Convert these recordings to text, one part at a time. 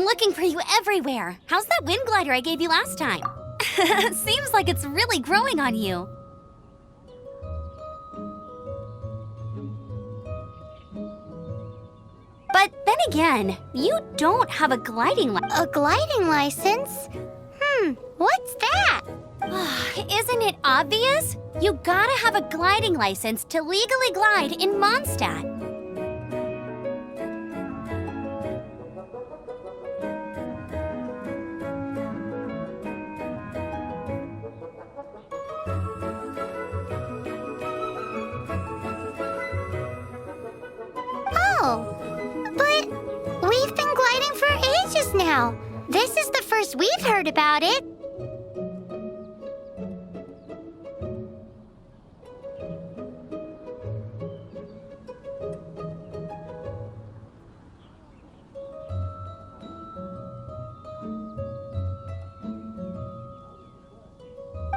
I'm looking for you everywhere. How's that wind glider I gave you last time? Seems like it's really growing on you. But then again, you don't have a gliding license. A gliding license? What's that? Isn't it obvious? You gotta have a gliding license to legally glide in Mondstadt. Oh, but we've been gliding for ages now. This is the first we've heard about it.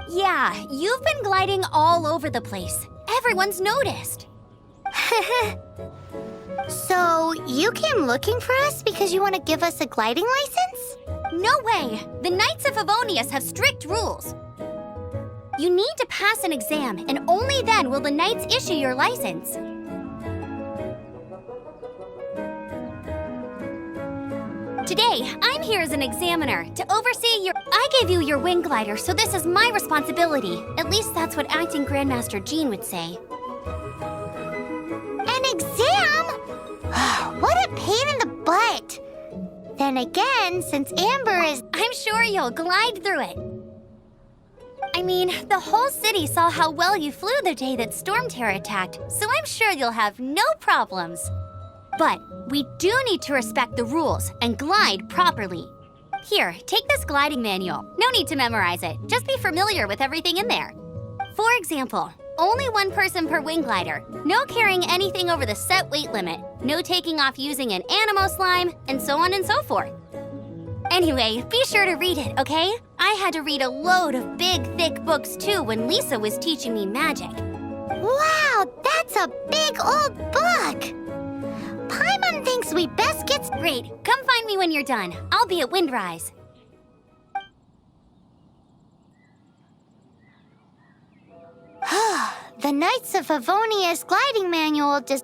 Yeah, you've been gliding all over the place. Everyone's noticed. So, you came looking for us because you want to give us a gliding license? No way! The Knights of Favonius have strict rules. You need to pass an exam, and only then will the Knights issue your license. Today, I'm here as an examiner to oversee your... I gave you your wing glider, so this is my responsibility. At least that's what Acting Grandmaster Jean would say. An exam? What a pain in the butt. Then again, since Amber is... I'm sure you'll glide through it. I mean, the whole city saw how well you flew the day that Storm Terror attacked, so I'm sure you'll have no problems. But we do need to respect the rules and glide properly. Here, take this gliding manual. No need to memorize it. Just be familiar with everything in there. For example, only one person per wing glider. No carrying anything over the set weight limit. No taking off using an animo slime, and so on and so forth. Anyway, be sure to read it, okay? I had to read a load of big, thick books too when Lisa was teaching me magic. Wow, that's a big old book! Paimon thinks we best get... Great, come find me when you're done. I'll be at Windrise. The Knights of Favonius gliding manual just...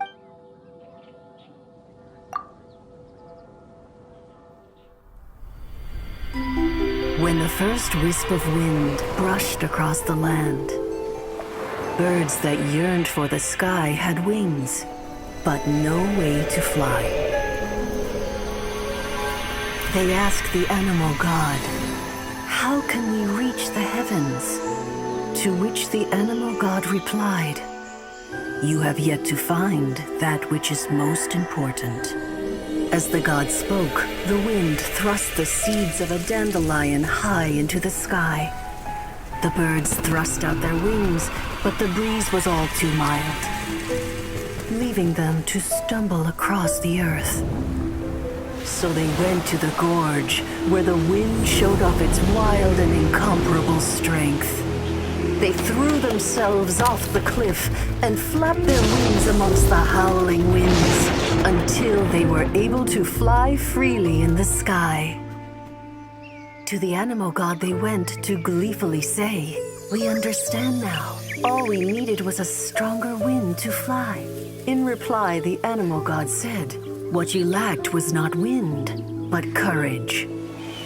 When the first wisp of wind brushed across the land, birds that yearned for the sky had wings, but no way to fly. They asked the animal god, "How can we reach the heavens?" To which the animal god replied, "You have yet to find that which is most important." As the god spoke, the wind thrust the seeds of a dandelion high into the sky. The birds thrust out their wings, but the breeze was all too mild, leaving them to stumble across the earth. So they went to the gorge, where the wind showed off its wild and incomparable strength. They threw themselves off the cliff and flapped their wings amongst the howling winds until they were able to fly freely in the sky. To the animal god they went to gleefully say, "We understand now. All we needed was a stronger wind to fly." In reply, the animal god said, "What you lacked was not wind, but courage.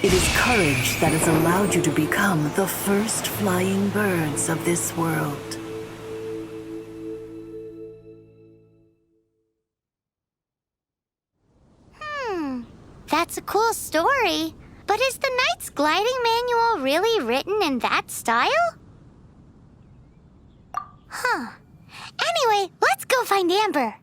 It is courage that has allowed you to become the first flying birds of this world." That's a cool story. But is the Knight's gliding manual really written in that style? Anyway, let's go find Amber.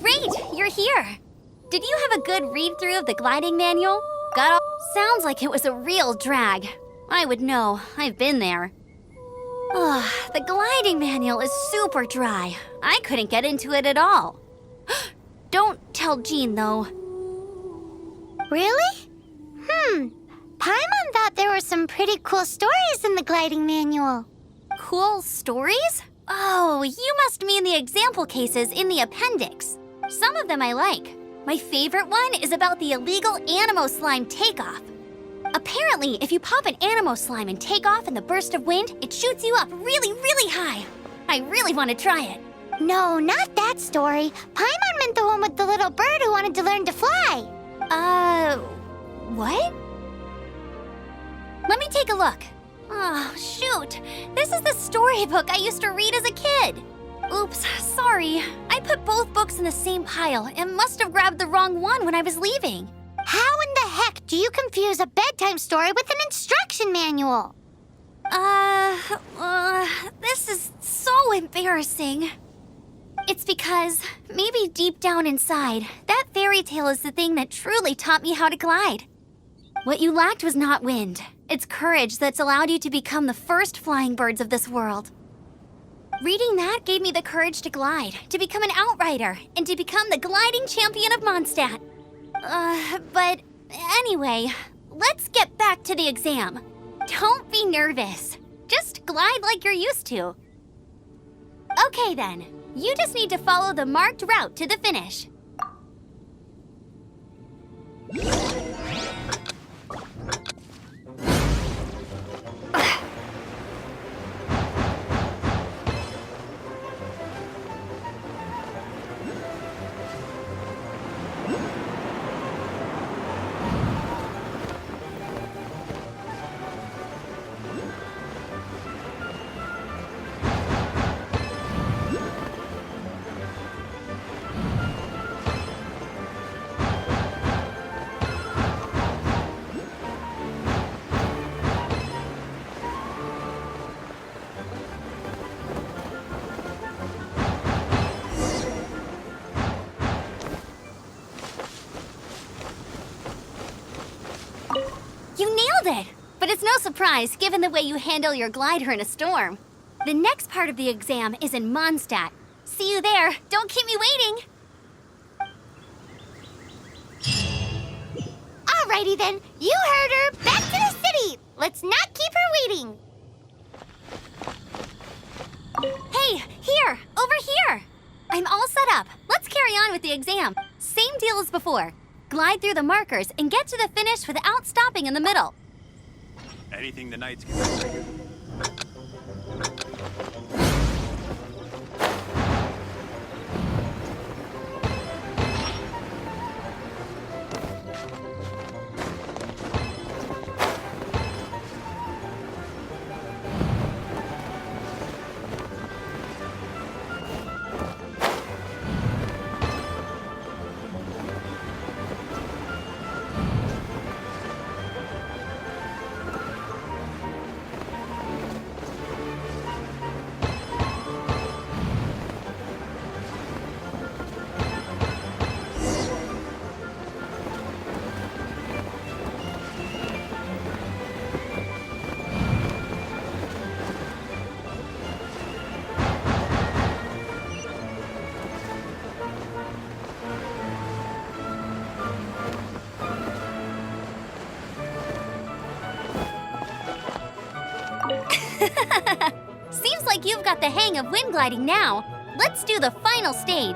Great, you're here. Did you have a good read-through of the gliding manual? Sounds like it was a real drag. I would know. I've been there. The gliding manual is super dry. I couldn't get into it at all. Don't tell Jean, though. Really? Paimon thought there were some pretty cool stories in the gliding manual. Cool stories? Oh, you must mean the example cases in the appendix. Some of them I like. My favorite one is about the illegal Animo slime takeoff. Apparently, if you pop an Animo slime and take off in the burst of wind, it shoots you up really, really high. I really want to try it. No, not that story. Paimon meant the one with the little bird who wanted to learn to fly. What? Let me take a look. Oh, shoot. This is the storybook I used to read as a kid. Oops, sorry. I put both books in the same pile and must have grabbed the wrong one when I was leaving. How in the heck do you confuse a bedtime story with an instruction manual? This is so embarrassing. It's because, maybe deep down inside, that fairy tale is the thing that truly taught me how to glide. What you lacked was not wind. It's courage that's allowed you to become the first flying birds of this world. Reading that gave me the courage to glide, to become an outrider, and to become the gliding champion of Mondstadt. But anyway, let's get back to the exam. Don't be nervous. Just glide like you're used to. Okay then, you just need to follow the marked route to the finish. You nailed it! But it's no surprise, given the way you handle your glider in a storm. The next part of the exam is in Mondstadt. See you there. Don't keep me waiting. Alrighty then, you heard her. Back to the city. Let's not keep her waiting. Hey, here! Over here! I'm all set up. Let's carry on with the exam. Same deal as before. Glide through the markers and get to the finish without stopping in the middle. Anything the Knights can do. Seems like you've got the hang of wind gliding now. Let's do the final stage.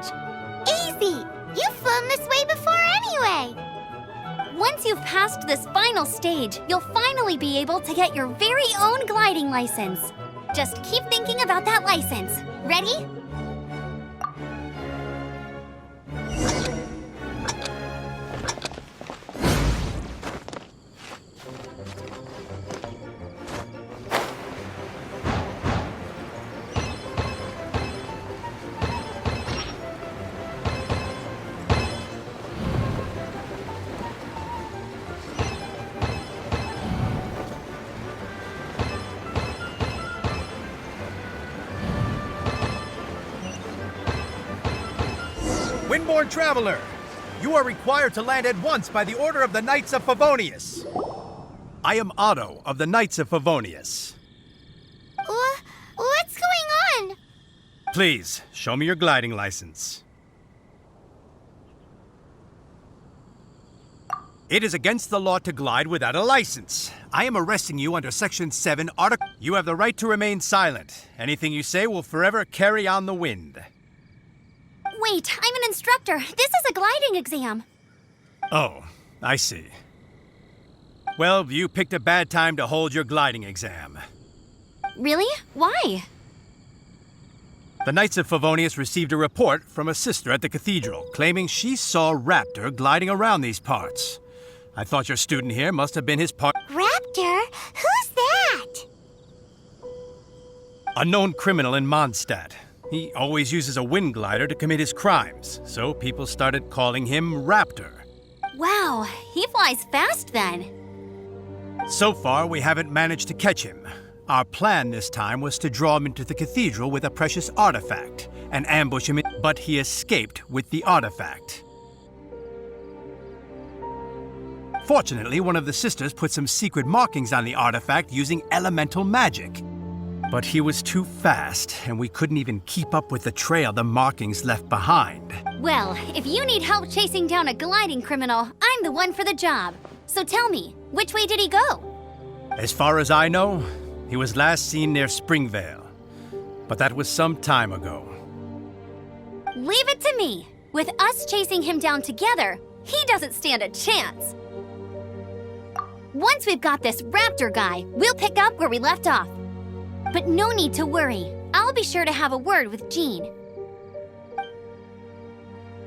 Easy. You've flown this way before anyway. Once you've passed this final stage, you'll finally be able to get your very own gliding license. Just keep thinking about that license. Ready? Windborne Traveler, you are required to land at once by the order of the Knights of Favonius. I am Otto of the Knights of Favonius. What's going on? Please, show me your gliding license. It is against the law to glide without a license. I am arresting you under Section 7, Article... You have the right to remain silent. Anything you say will forever carry on the wind. Wait, I'm an instructor. This is a gliding exam. Oh, I see. Well, you picked a bad time to hold your gliding exam. Really? Why? The Knights of Favonius received a report from a sister at the cathedral claiming she saw Raptor gliding around these parts. I thought your student here must have been his Raptor? Who's that? A known criminal in Mondstadt. He always uses a wind glider to commit his crimes, so people started calling him Raptor. Wow, he flies fast then. So far, we haven't managed to catch him. Our plan this time was to draw him into the cathedral with a precious artifact and ambush him, but he escaped with the artifact. Fortunately, one of the sisters put some secret markings on the artifact using elemental magic. But he was too fast, and we couldn't even keep up with the trail the markings left behind. Well, if you need help chasing down a gliding criminal, I'm the one for the job. So tell me, which way did he go? As far as I know, he was last seen near Springvale. But that was some time ago. Leave it to me. With us chasing him down together, he doesn't stand a chance. Once we've got this Raptor guy, we'll pick up where we left off. But no need to worry. I'll be sure to have a word with Jean.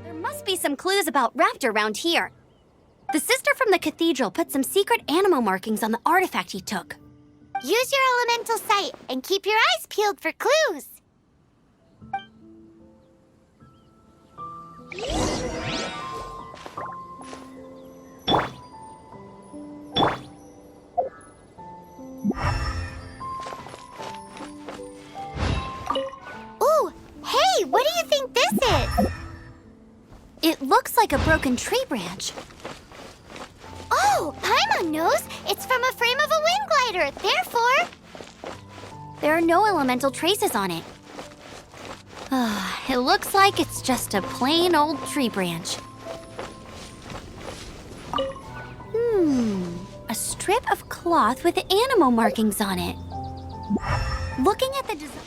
There must be some clues about Raptor around here. The sister from the cathedral put some secret animal markings on the artifact he took. Use your elemental sight and keep your eyes peeled for clues. Ooh, hey, what do you think this is? It looks like a broken tree branch. Oh, Paimon knows. It's from a frame of a wind glider. Therefore... There are no elemental traces on it. It looks like it's just a plain old tree branch. A strip of cloth with animal markings on it. Looking at the design...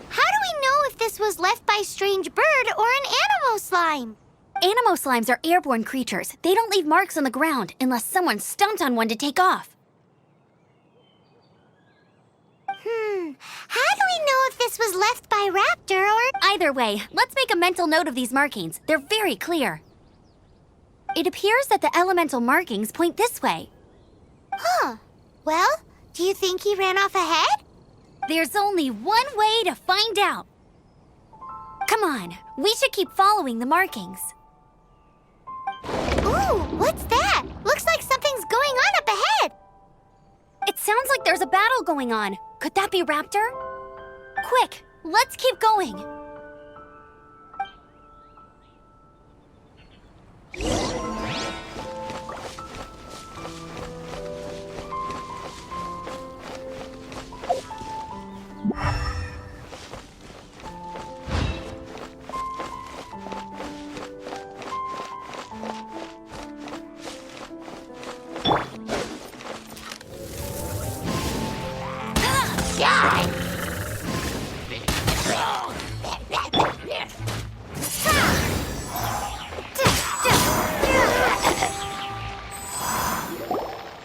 How do we know if this was left by a strange bird or an animal slime? Animal slimes are airborne creatures. They don't leave marks on the ground unless someone stomped on one to take off. How do we know if this was left by Raptor or... Either way, let's make a mental note of these markings. They're very clear. It appears that the elemental markings point this way. Well, do you think he ran off ahead? There's only one way to find out. Come on, we should keep following the markings. Ooh, what's that? Looks like something's going on up ahead. It sounds like there's a battle going on. Could that be Raptor? Quick, let's keep going.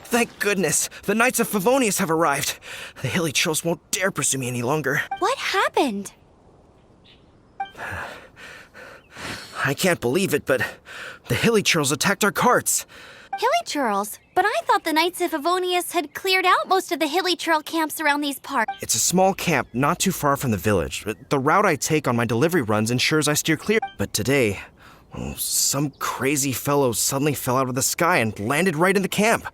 Thank goodness, the Knights of Favonius have arrived. The hilly trolls won't dare pursue me any longer. What happened? I can't believe it, but the hilly trolls attacked our carts. Hilly churls? But I thought the Knights of Favonius had cleared out most of the hilly churl camps around these parts. It's a small camp not too far from the village. The route I take on my delivery runs ensures I steer clear. But today, some crazy fellow suddenly fell out of the sky and landed right in the camp.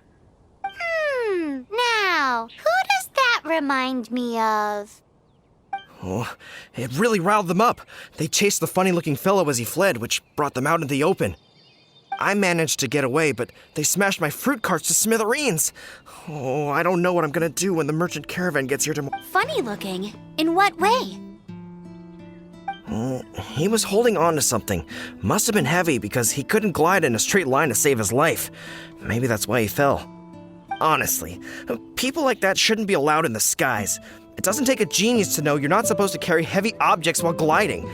Now, who does that remind me of? Oh, it really riled them up. They chased the funny-looking fellow as he fled, which brought them out into the open. I managed to get away, but they smashed my fruit carts to smithereens. Oh, I don't know what I'm gonna do when the merchant caravan gets here tomorrow. Funny looking? In what way? He was holding on to something. Must have been heavy because he couldn't glide in a straight line to save his life. Maybe that's why he fell. Honestly, people like that shouldn't be allowed in the skies. It doesn't take a genius to know you're not supposed to carry heavy objects while gliding.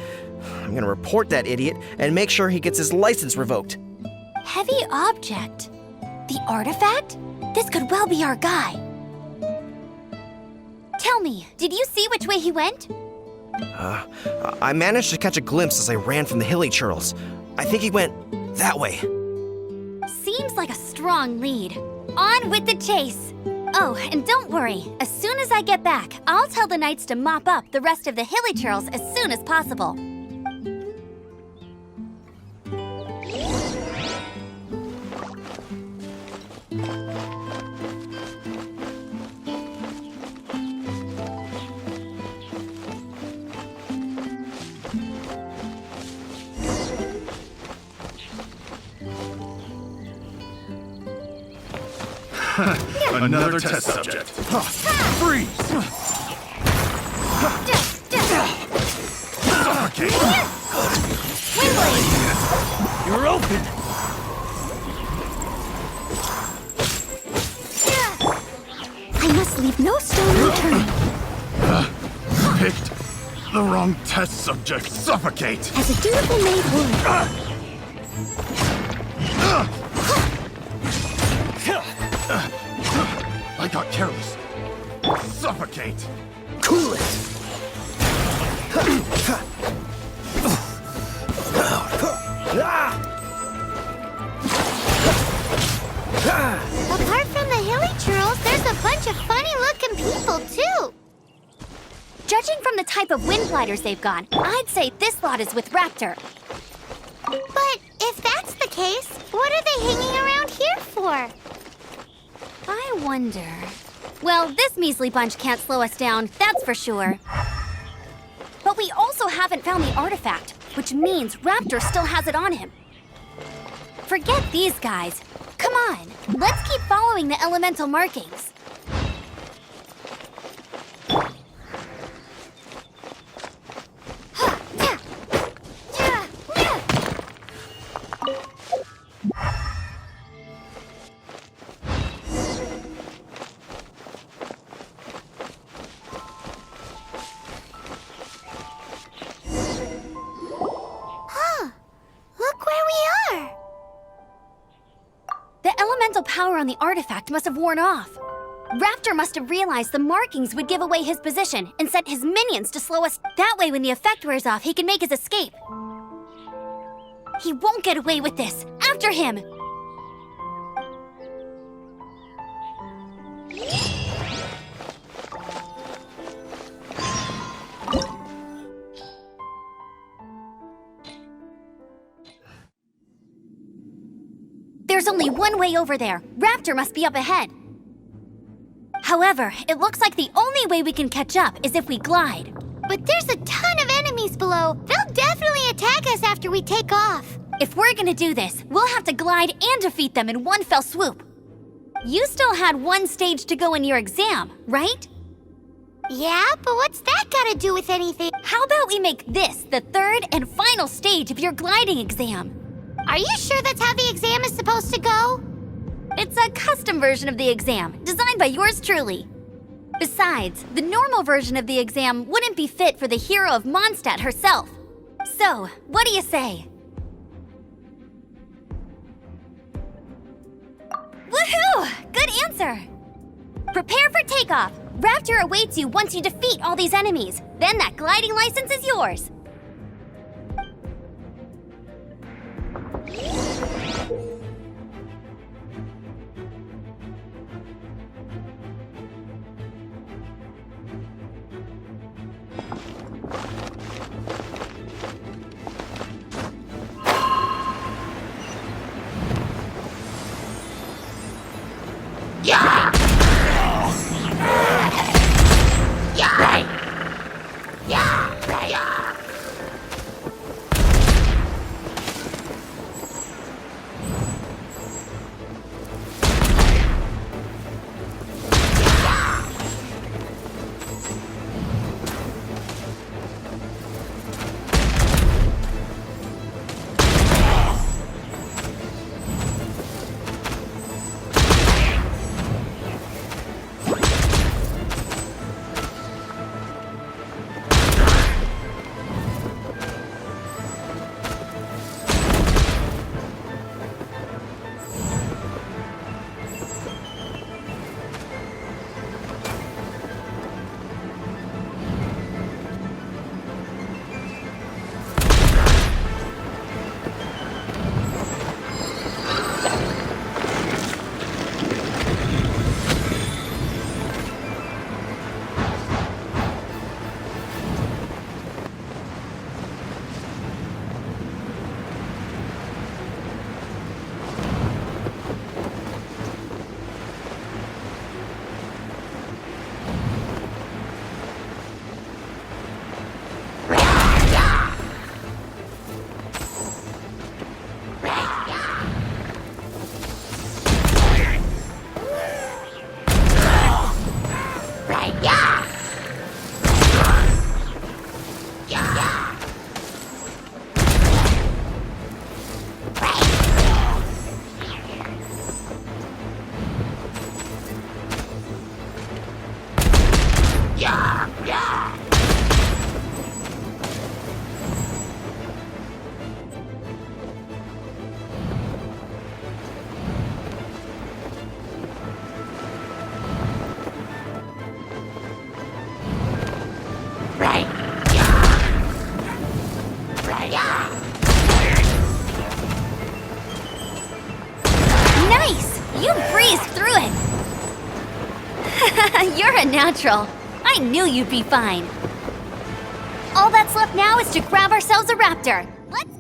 I'm gonna report that idiot and make sure he gets his license revoked. Heavy object? The artifact? This could well be our guy. Tell me, did you see which way he went? I managed to catch a glimpse as I ran from the hilly churls. I think he went that way. Seems like a strong lead. On with the chase. Oh, and don't worry. As soon as I get back, I'll tell the knights to mop up the rest of the hilly churls as soon as possible. Another test subject. Freeze! Suffocate! You're open! I must leave no stone unturned. Picked the wrong test subject. Suffocate! As a dutiful maid would. I got careless. Suffocate! Cool it! Apart from the hilly churls, there's a bunch of funny-looking people, too. Judging from the type of wind gliders they've got, I'd say this lot is with Raptor. But if that's the case, what are they hanging around here for? I wonder... Well, this measly bunch can't slow us down, that's for sure. But we also haven't found the artifact, which means Raptor still has it on him. Forget these guys. Come on, let's keep following the elemental markings. Look where we are. The elemental power on the artifact must have worn off. Raptor must have realized the markings would give away his position and sent his minions to slow us. That way, when the effect wears off, he can make his escape. He won't get away with this. After him! There's only one way over there. Raptor must be up ahead. However, it looks like the only way we can catch up is if we glide. But there's a ton of enemies below. They'll definitely attack us after we take off. If we're gonna do this, we'll have to glide and defeat them in one fell swoop. You still had one stage to go in your exam, right? Yeah, but what's that got to do with anything? How about we make this the third and final stage of your gliding exam? Are you sure that's how the exam is supposed to go? It's a custom version of the exam, designed by yours truly. Besides, the normal version of the exam wouldn't be fit for the hero of Mondstadt herself. So, what do you say? Woohoo! Good answer! Prepare for takeoff. Raptor awaits you once you defeat all these enemies. Then that gliding license is yours. Nice! You breezed through it! You're a natural. I knew you'd be fine. All that's left now is to grab ourselves a raptor. Let's...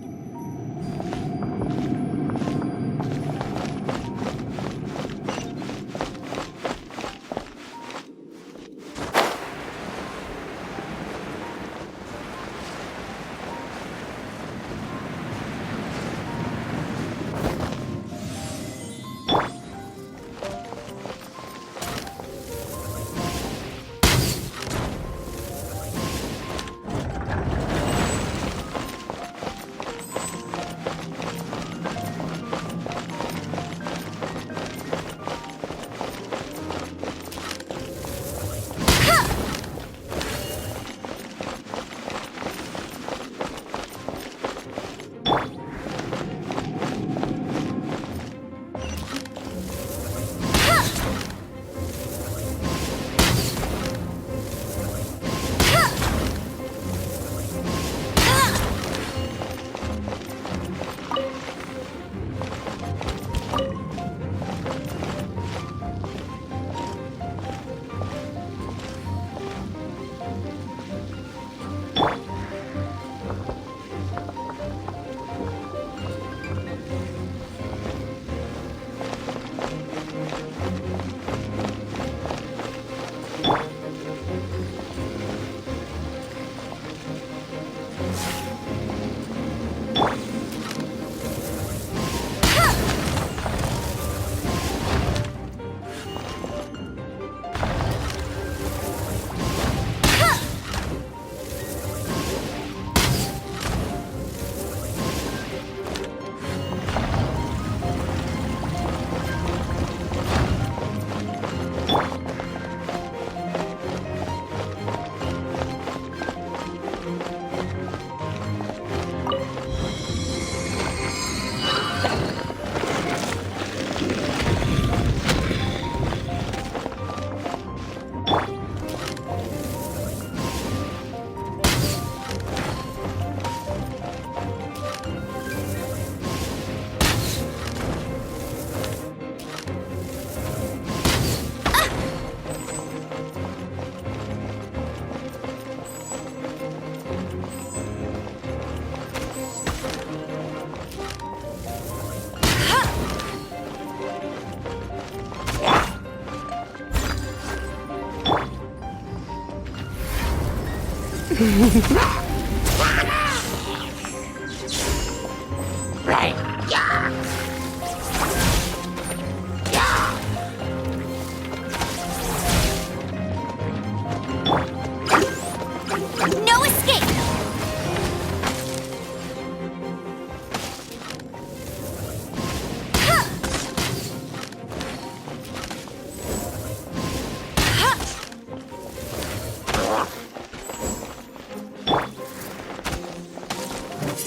No escape!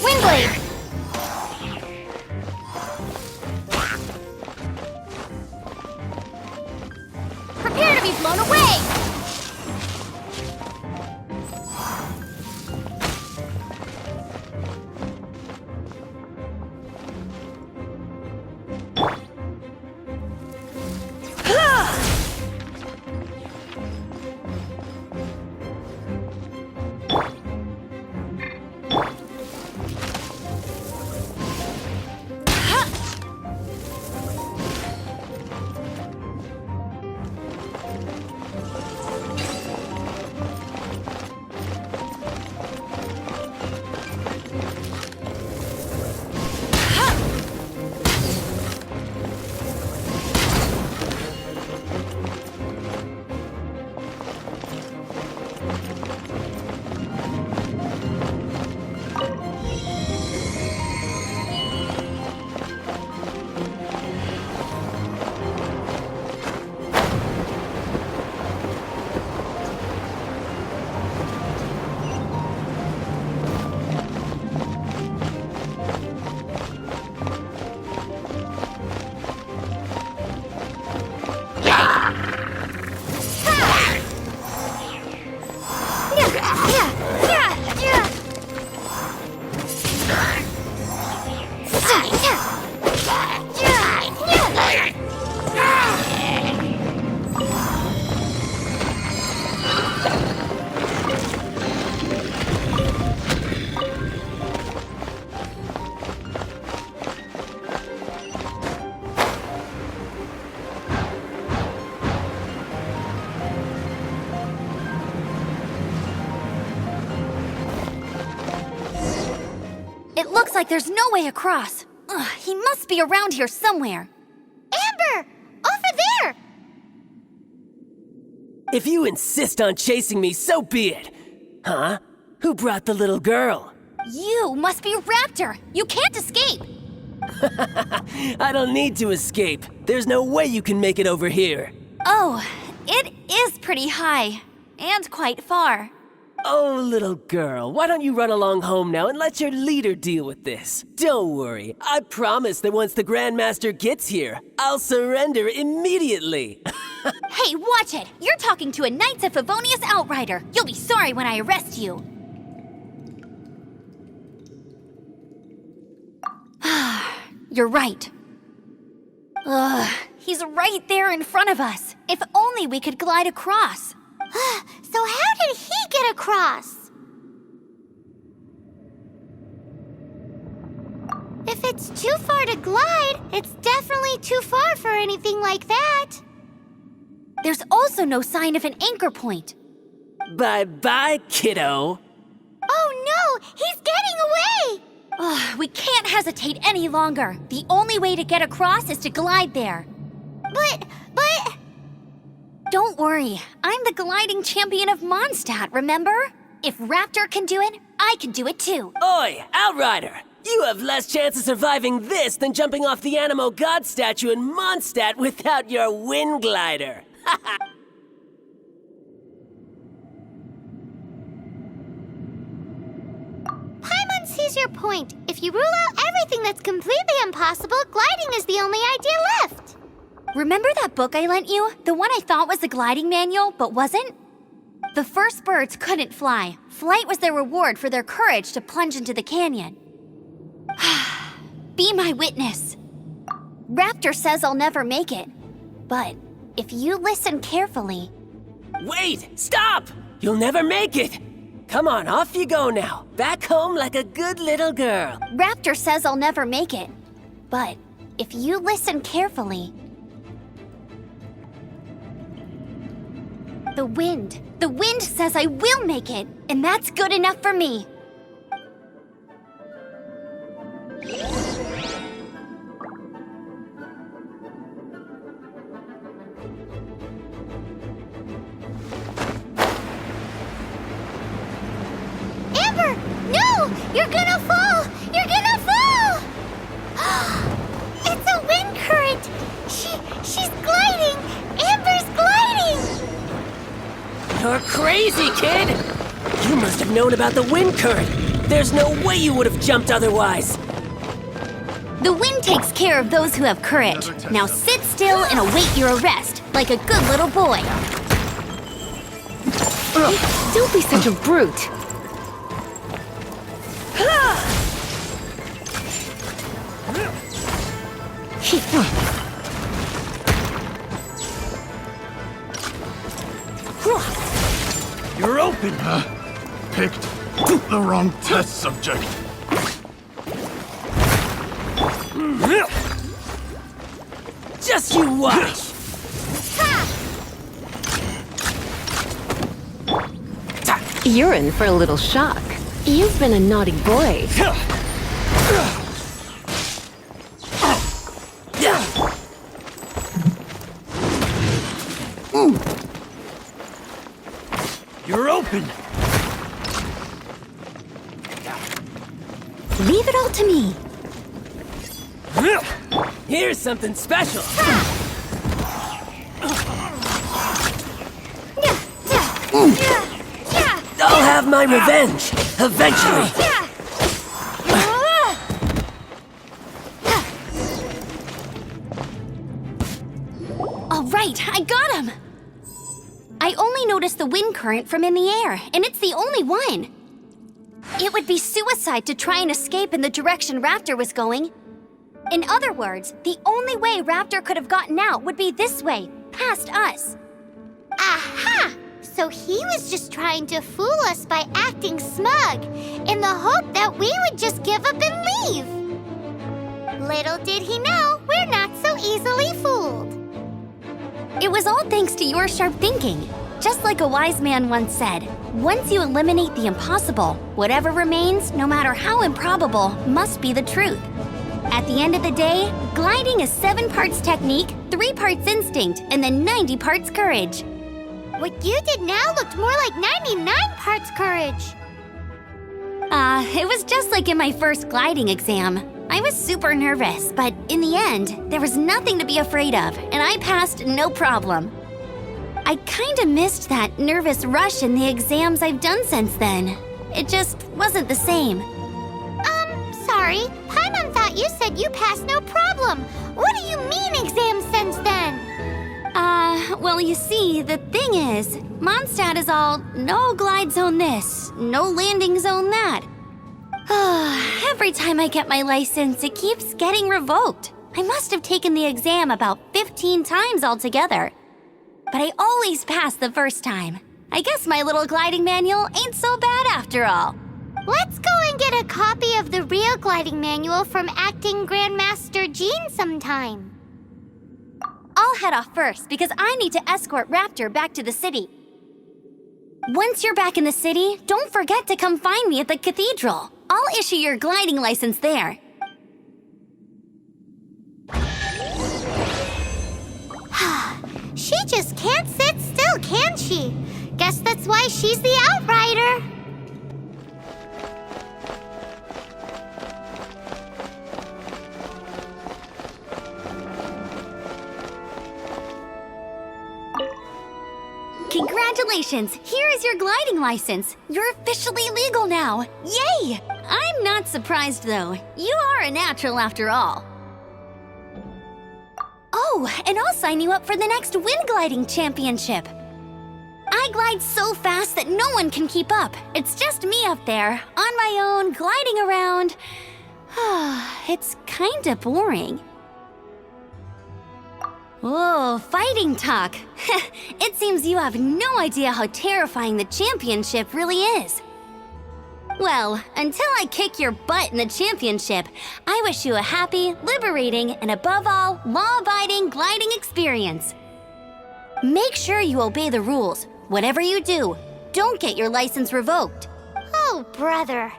Windblade! Prepare to be blown away! like there's no way across. Ugh, he must be around here somewhere. Amber! Over there! If you insist on chasing me, so be it. Huh? Who brought the little girl? You must be Raptor. You can't escape. I don't need to escape. There's no way you can make it over here. Oh, it is pretty high. And quite far. Oh, little girl, why don't you run along home now and let your leader deal with this? Don't worry, I promise that once the Grandmaster gets here, I'll surrender immediately. Hey, watch it! You're talking to a Knights of Favonius outrider. You'll be sorry when I arrest you. You're right. Ugh, he's right there in front of us. If only we could glide across. So how did he get across? If it's too far to glide, it's definitely too far for anything like that. There's also no sign of an anchor point. Bye-bye, kiddo. Oh no, he's getting away! Ugh, we can't hesitate any longer. The only way to get across is to glide there. But... Don't worry, I'm the gliding champion of Mondstadt, remember? If Raptor can do it, I can do it too. Oi, Outrider! You have less chance of surviving this than jumping off the Animo God statue in Mondstadt without your wind glider. Paimon sees your point. If you rule out everything that's completely impossible, gliding is the only idea left. Remember that book I lent you? The one I thought was the gliding manual, but wasn't? The first birds couldn't fly. Flight was their reward for their courage to plunge into the canyon. Be my witness. Raptor says I'll never make it. But if you listen carefully... Wait! Stop! You'll never make it! Come on, off you go now. Back home like a good little girl. Raptor says I'll never make it. But if you listen carefully... The wind says I will make it, and that's good enough for me. Amber! No! You're gonna fall! You're gonna fall! It's a wind current! She's gliding! Amber's gliding! You're crazy, kid! You must have known about the wind current. There's no way you would have jumped otherwise. The wind takes care of those who have courage. Now sit still and await your arrest, like a good little boy. Don't be such a brute. You're open! Picked the wrong test subject. Just you watch! You're in for a little shock. You've been a naughty boy. You're open! Leave it all to me. Here's something special. I'll have my revenge, eventually. All right, I got him. I only noticed the wind current from in the air, and it's the only one. It would be suicide to try and escape in the direction Raptor was going. In other words, the only way Raptor could have gotten out would be this way, past us. Aha! So he was just trying to fool us by acting smug, in the hope that we would just give up and leave. Little did he know, we're not so easily fooled. It was all thanks to your sharp thinking. Just like a wise man once said, once you eliminate the impossible, whatever remains, no matter how improbable, must be the truth. At the end of the day, gliding is 7 parts technique, 3 parts instinct, and then 90 parts courage. What you did now looked more like 99 parts courage. It was just like in my first gliding exam. I was super nervous, but in the end, there was nothing to be afraid of, and I passed no problem. I kinda missed that nervous rush in the exams I've done since then. It just wasn't the same. Sorry. Paimon thought you said you passed no problem. What do you mean exams since then? Well, you see, the thing is, Mondstadt is all no glide zone this, no landing zone that. Every time I get my license, it keeps getting revoked. I must have taken the exam about 15 times altogether. But I always pass the first time. I guess my little gliding manual ain't so bad after all. Let's go and get a copy of the real gliding manual from Acting Grandmaster Jean sometime. I'll head off first because I need to escort Raptor back to the city. Once you're back in the city, don't forget to come find me at the cathedral. I'll issue your gliding license there. She just can't sit still, can she? Guess that's why she's the outrider. Congratulations! Here is your gliding license. You're officially legal now. Yay! I'm not surprised, though. You are a natural after all. Oh, and I'll sign you up for the next wind gliding championship. I glide so fast that no one can keep up. It's just me up there, on my own, gliding around. It's kinda boring. Oh, fighting talk. It seems you have no idea how terrifying the championship really is. Well, until I kick your butt in the championship, I wish you a happy, liberating, and above all, law-abiding gliding experience. Make sure you obey the rules. Whatever you do, don't get your license revoked. Oh, brother.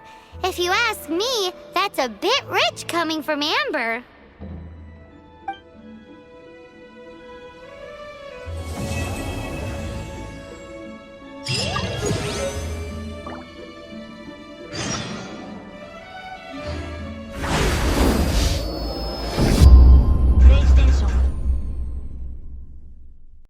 If you ask me, that's a bit rich coming from Amber.